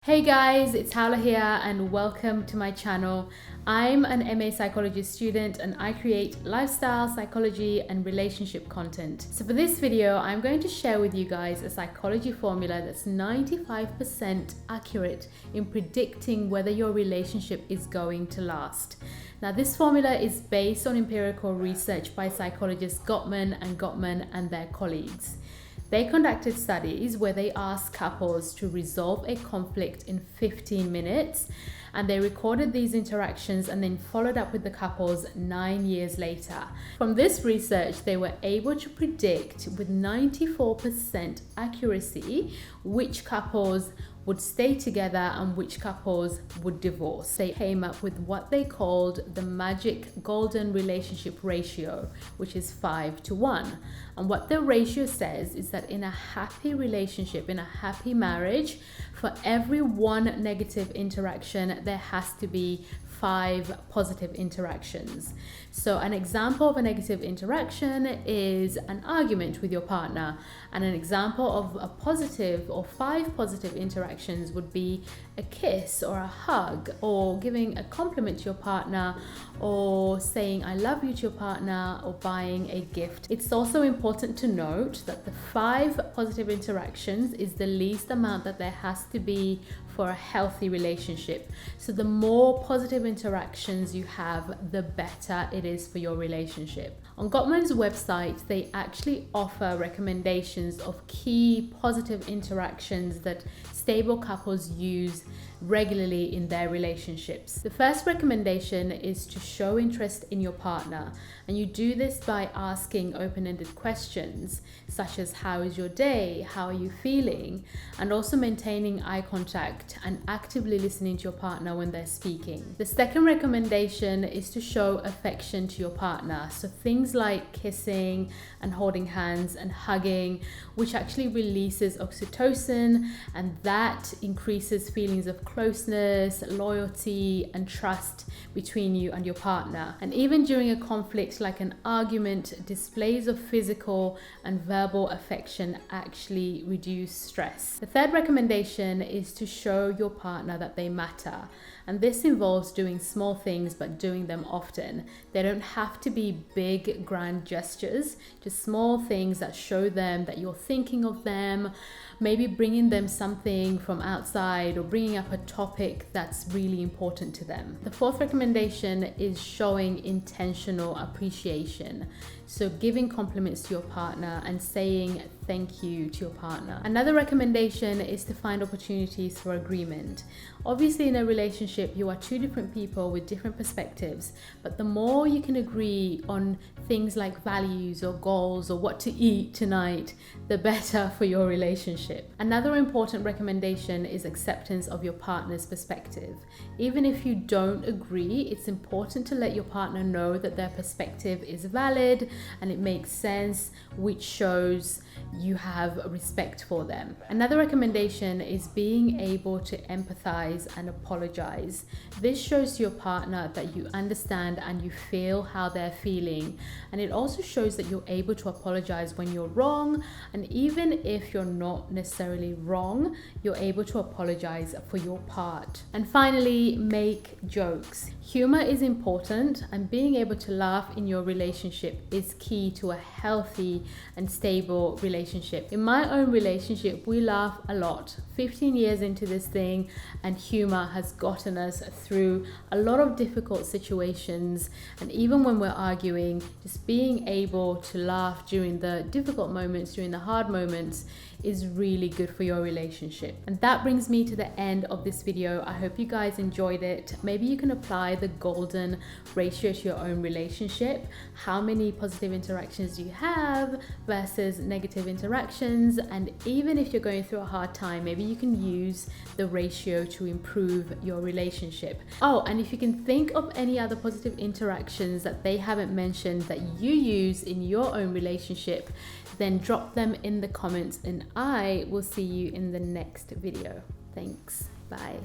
Hey guys, it's Haula here and welcome to my channel. I'm an MA Psychology student and I create lifestyle, psychology and relationship content. So for this video, I'm going to share with you guys a psychology formula that's 95% accurate in predicting whether your relationship is going to last. Now this formula is based on empirical research by psychologists Gottman and their colleagues. They conducted studies where they asked couples to resolve a conflict in 15 minutes, and they recorded these interactions and then followed up with the couples 9 years later. From this research, they were able to predict with 94% accuracy which couples would stay together and which couples would divorce. They came up with what they called the magic golden relationship ratio, which is 5:1. And what the ratio says is that in a happy relationship, in a happy marriage, for every one negative interaction, there has to be 5 positive interactions. So an example of a negative interaction is an argument with your partner, and an example of a positive or 5 positive interactions would be a kiss or a hug, or giving a compliment to your partner, or saying I love you to your partner, or buying a gift. It's also important to note that the 5 positive interactions is the least amount that there has to be for a healthy relationship. So the more positive interactions you have, the better it is for your relationship. On Gottman's website, they actually offer recommendations of key positive interactions that stable couples use regularly in their relationships. The first recommendation is to show interest in your partner, and you do this by asking open-ended questions such as how is your day, how are you feeling, and also maintaining eye contact and actively listening to your partner when they're speaking. The second recommendation is to show affection to your partner, so things like kissing and holding hands and hugging, which actually releases oxytocin, and that increases feelings of closeness, loyalty and trust between you and your partner. And even during a conflict like an argument, displays of physical and verbal affection actually reduce stress. The third recommendation is to show your partner that they matter, and this involves doing small things but doing them often. They don't have to be big grand gestures, just small things that show them that you're thinking of them, maybe bringing them something from outside or bringing up a topic that's really important to them. The fourth recommendation is showing intentional appreciation. So giving compliments to your partner and saying thank you to your partner. Another recommendation is to find opportunities for agreement. Obviously, in a relationship, you are two different people with different perspectives, but the more you can agree on things like values or goals or what to eat tonight, the better for your relationship. Another important recommendation is acceptance of your partner's perspective. Even if you don't agree, it's important to let your partner know that their perspective is valid and it makes sense, which shows you have respect for them. Another recommendation is being able to empathize and apologize. This shows to your partner that you understand and you feel how they're feeling, and it also shows that you're able to apologize when you're wrong, and even if you're not necessarily wrong, you're able to apologize for your part. And finally, make jokes. Humor is important, and being able to laugh in your relationship is key to a healthy and stable relationship. In my own relationship, we laugh a lot. 15 years into this thing, and humor has gotten us through a lot of difficult situations. And even when we're arguing, just being able to laugh during the difficult moments, during the hard moments, is really good for your relationship. And that brings me to the end of this video. I hope you guys enjoyed it. Maybe you can apply the golden ratio to your own relationship. How many positive interactions do you have versus negative interactions? And even if you're going through a hard time, maybe you can use the ratio to improve your relationship. Oh, and if you can think of any other positive interactions that they haven't mentioned that you use in your own relationship, then drop them in the comments and I will see you in the next video. Thanks. Bye.